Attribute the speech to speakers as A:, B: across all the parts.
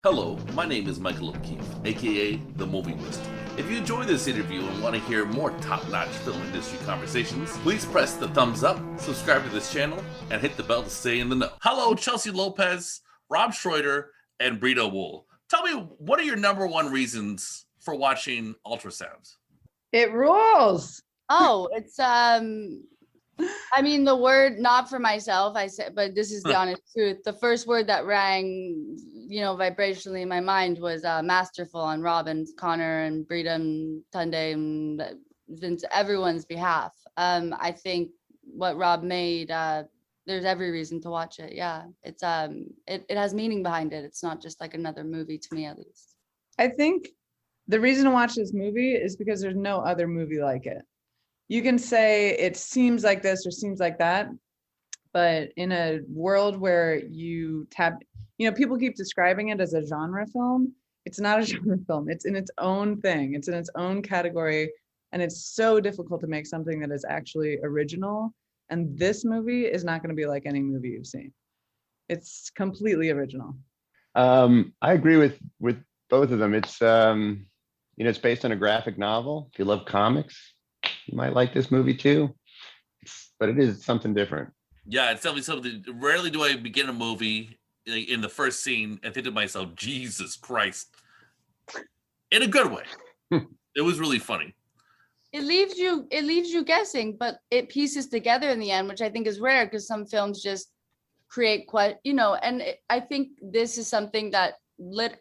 A: Hello, my name is Michael O'Keefe, aka The Movie Wizard. If you enjoy this interview and want to hear more top-notch film industry conversations, please press the thumbs up, subscribe to this channel, and hit the bell to stay in the know. Hello, Chelsea Lopez, Rob Schroeder, and Breeda Wool. Tell me, what are your number one reasons for watching Ultrasounds?
B: It rules.
C: Oh, it's I mean the word not for myself, I said, but this is the honest truth. The first word that rang, vibrationally in my mind was masterful on Robin's, Connor and Breeda and Tunde and Vince, everyone's behalf. I think what Rob made, there's every reason to watch it. Yeah. It's it has meaning behind it. It's not just like another movie to me, at least.
B: I think the reason to watch this movie is because there's no other movie like it. You can say it seems like this or seems like that, but in a world where you people keep describing it as a genre film. It's not a genre film. It's in its own thing. It's in its own category. And it's so difficult to make something that is actually original. And this movie is not going to be like any movie you've seen. It's completely original.
D: I agree with both of them. It's it's based on a graphic novel. If you love comics, you might like this movie too. But it is something different.
A: Yeah, it's definitely something. Rarely do I begin a movie in the first scene and think to myself, Jesus Christ, in a good way. It was really funny.
C: It leaves you guessing, but it pieces together in the end, which I think is rare because some films just create I think this is something that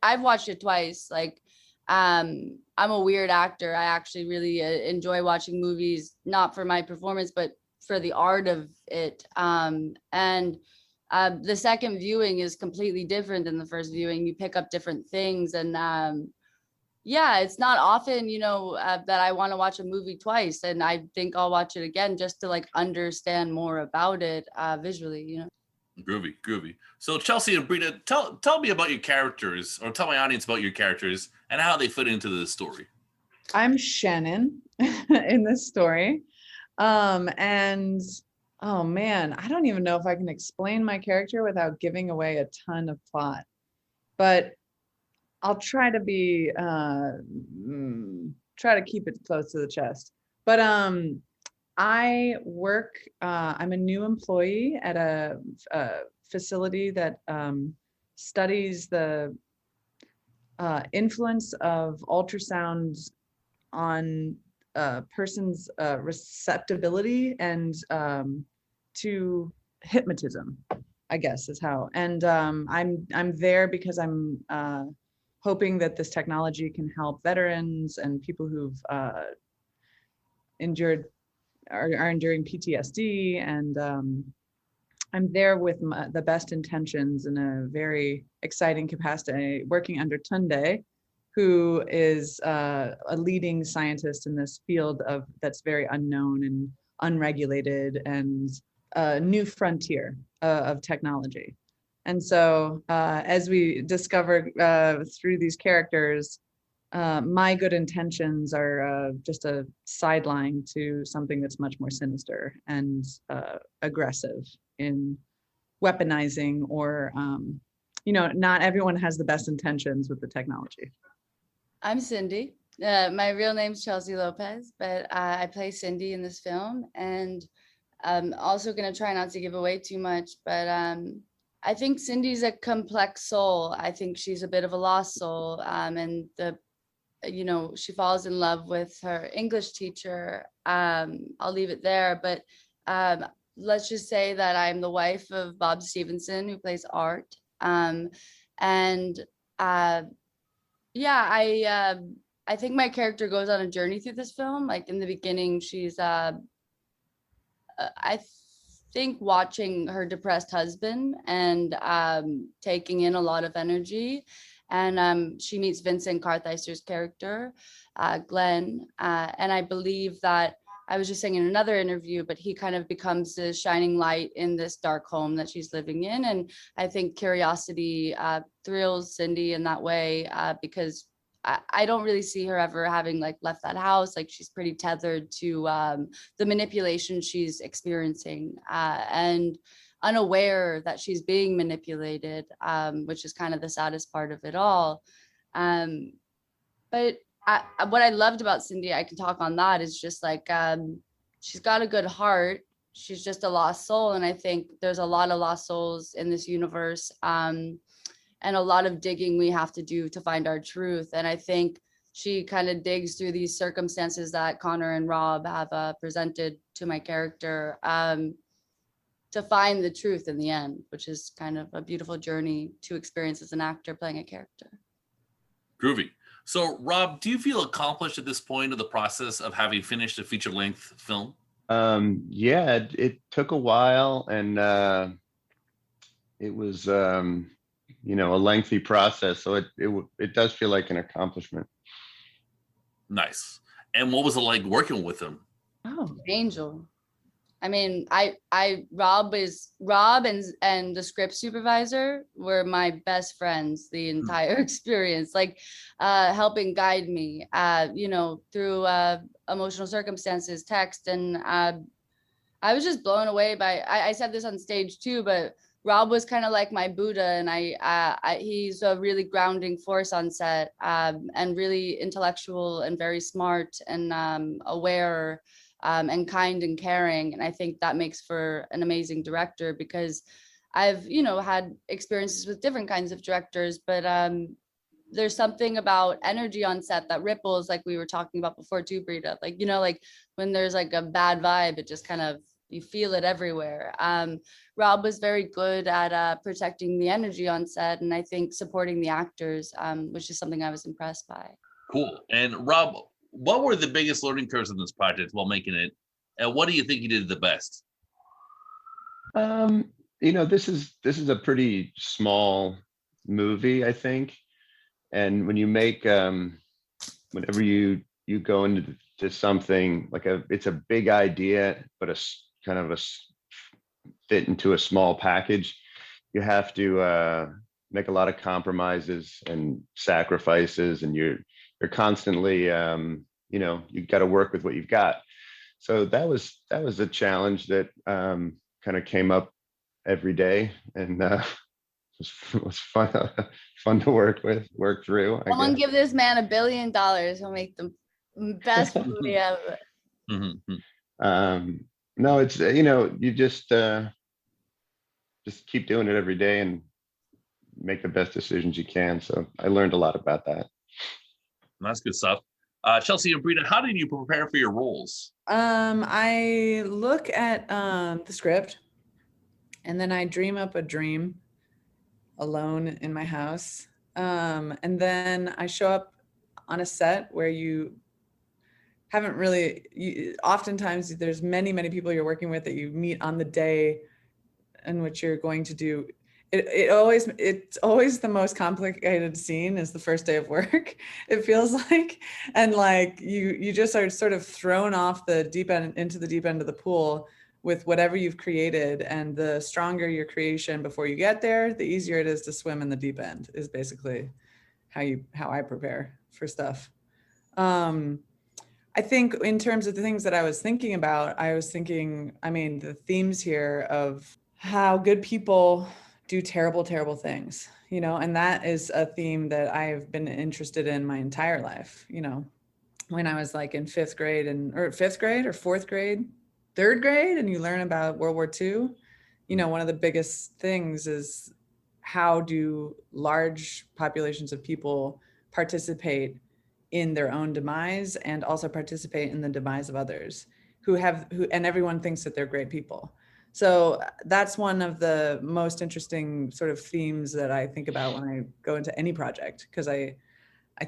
C: I've watched it twice. Like, I'm a weird actor. I actually really enjoy watching movies, not for my performance, but for the art of it. The second viewing is completely different than the first viewing. You pick up different things, and it's not often, that I want to watch a movie twice, and I think I'll watch it again just to like understand more about it visually.
A: Groovy. So Chelsea and Breeda, tell me about your characters, or tell my audience about your characters and how they fit into the story.
B: I'm Shannon in this story. And oh man, I don't even know if I can explain my character without giving away a ton of plot. But I'll try to be try to keep it close to the chest. But I work, I'm a new employee at a facility that studies the influence of ultrasounds on a person's receptibility and to hypnotism, I guess is how. And I'm there because I'm hoping that this technology can help veterans and people who've are enduring PTSD, and I'm there with the best intentions in a very exciting capacity, working under Tunde, who is a leading scientist in this field that's very unknown and unregulated and a new frontier of technology. And so as we discover through these characters, my good intentions are just a sideline to something that's much more sinister and aggressive in weaponizing, or not everyone has the best intentions with the technology.
C: I'm Cindy. My real name's Chelsea Lopez, but I play Cindy in this film, and I'm also going to try not to give away too much, but I think Cindy's a complex soul. I think she's a bit of a lost soul, and she falls in love with her English teacher. I'll leave it there, but let's just say that I'm the wife of Bob Stevenson, who plays Art. I think my character goes on a journey through this film. Like in the beginning, she's I think watching her depressed husband and taking in a lot of energy. And she meets Vincent Kartheiser's character, Glenn. And I believe that, I was just saying in another interview, but he kind of becomes the shining light in this dark home that she's living in. And I think curiosity thrills Cindy in that way, because I don't really see her ever having like left that house. Like she's pretty tethered to the manipulation she's experiencing. And unaware that she's being manipulated, which is kind of the saddest part of it all. But what I loved about Cindy, I can talk on that, is just like, she's got a good heart. She's just a lost soul. And I think there's a lot of lost souls in this universe, and a lot of digging we have to do to find our truth. And I think she kind of digs through these circumstances that Connor and Rob have presented to my character, to find the truth in the end, which is kind of a beautiful journey to experience as an actor playing a character.
A: Groovy. So, Rob, do you feel accomplished at this point of the process of having finished a feature-length film?
D: Yeah, it took a while, and it was a lengthy process. So it does feel like an accomplishment.
A: Nice. And what was it like working with him?
B: Oh,
C: Angel. I mean, Rob and the script supervisor were my best friends the entire experience, like helping guide me, through emotional circumstances, text. And I was just blown away by, I said this on stage too, but Rob was kind of like my Buddha, and he's a really grounding force on set, and really intellectual and very smart and aware, and kind and caring. And I think that makes for an amazing director, because I've, had experiences with different kinds of directors, but there's something about energy on set that ripples, like we were talking about before too, Breeda. Like, like when there's like a bad vibe, it just kind of, you feel it everywhere. Rob was very good at protecting the energy on set, and I think supporting the actors, which is something I was impressed by.
A: Cool. And Rob, what were the biggest learning curves in this project while making it? And what do you think you did the best?
D: This is a pretty small movie, I think. And when you make, whenever you go into something like it's a big idea, but a fit into a small package, you have to make a lot of compromises and sacrifices, and you're constantly, you've got to work with what you've got. So that was a challenge that kind of came up every day, and it was fun to work through.
C: Someone give this man $1 billion, he'll make the best movie ever.
A: Mm-hmm.
D: No, it's you just keep doing it every day and make the best decisions you can. So I learned a lot about that.
A: That's good stuff. Chelsea and Breeda, how did you prepare for your roles?
B: I look at the script, and then I dream up a dream alone in my house. And then I show up on a set where you haven't really, oftentimes there's many people you're working with that you meet on the day in which you're going to do. It's always the most complicated scene is the first day of work, it feels like. And like you just are sort of thrown off the deep end into the deep end of the pool with whatever you've created. And the stronger your creation before you get there, the easier it is to swim in the deep end, is basically how I prepare for stuff. I think in terms of the things that I was thinking about, the themes here of how good people do terrible things, and that is a theme that I've been interested in my entire life. When I was like in fifth grade or fourth grade, third grade, and you learn about World War II, one of the biggest things is how do large populations of people participate in their own demise and also participate in the demise of others and everyone thinks that they're great people. So that's one of the most interesting sort of themes that I think about when I go into any project, because I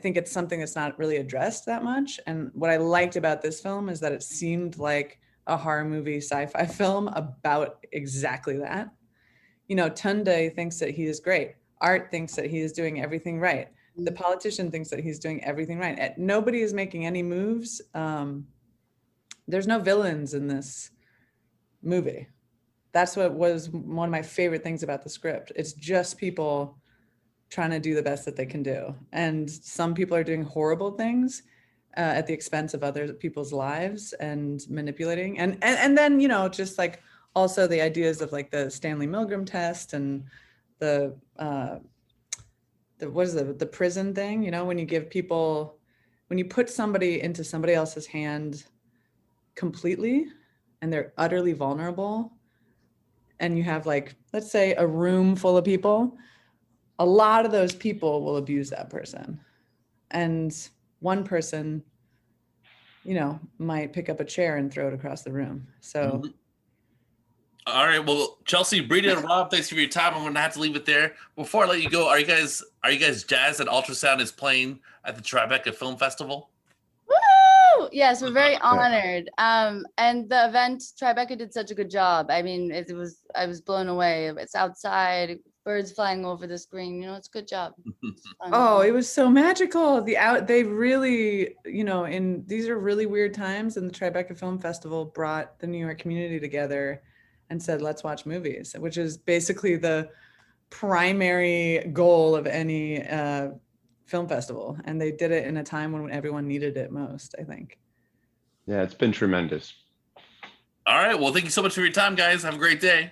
B: think it's something that's not really addressed that much. And what I liked about this film is that it seemed like a horror movie sci-fi film about exactly that. Tunde thinks that he is great. Art thinks that he is doing everything right. The politician thinks that he's doing everything right. Nobody is making any moves. There's no villains in this movie. That's what was one of my favorite things about the script. It's just people trying to do the best that they can do. And some people are doing horrible things at the expense of other people's lives and manipulating. And then, just like also the ideas of like the Stanley Milgram test and the what is the prison thing, you know, when you give people, when you put somebody into somebody else's hand completely and they're utterly vulnerable, and you have like, let's say a room full of people, a lot of those people will abuse that person. And one person, you know, might pick up a chair and throw it across the room. So
A: All right, well, Chelsea, Breeda, and Rob, thanks for your time. I'm gonna have to leave it there. Before I let you go, are you guys jazzed that Ultrasound is playing at the Tribeca Film Festival?
C: Woo! Yes, we're very honored. And the event, Tribeca did such a good job. I mean, I was blown away. It's outside, birds flying over the screen. You know, it's a good job. It's fun.
B: oh, it was so magical. They really, you know, these are really weird times, and the Tribeca Film Festival brought the New York community together and said, let's watch movies, which is basically the primary goal of any film festival. And they did it in a time when everyone needed it most, I think.
D: Yeah, it's been tremendous.
A: All right, well, thank you so much for your time, guys. Have a great day.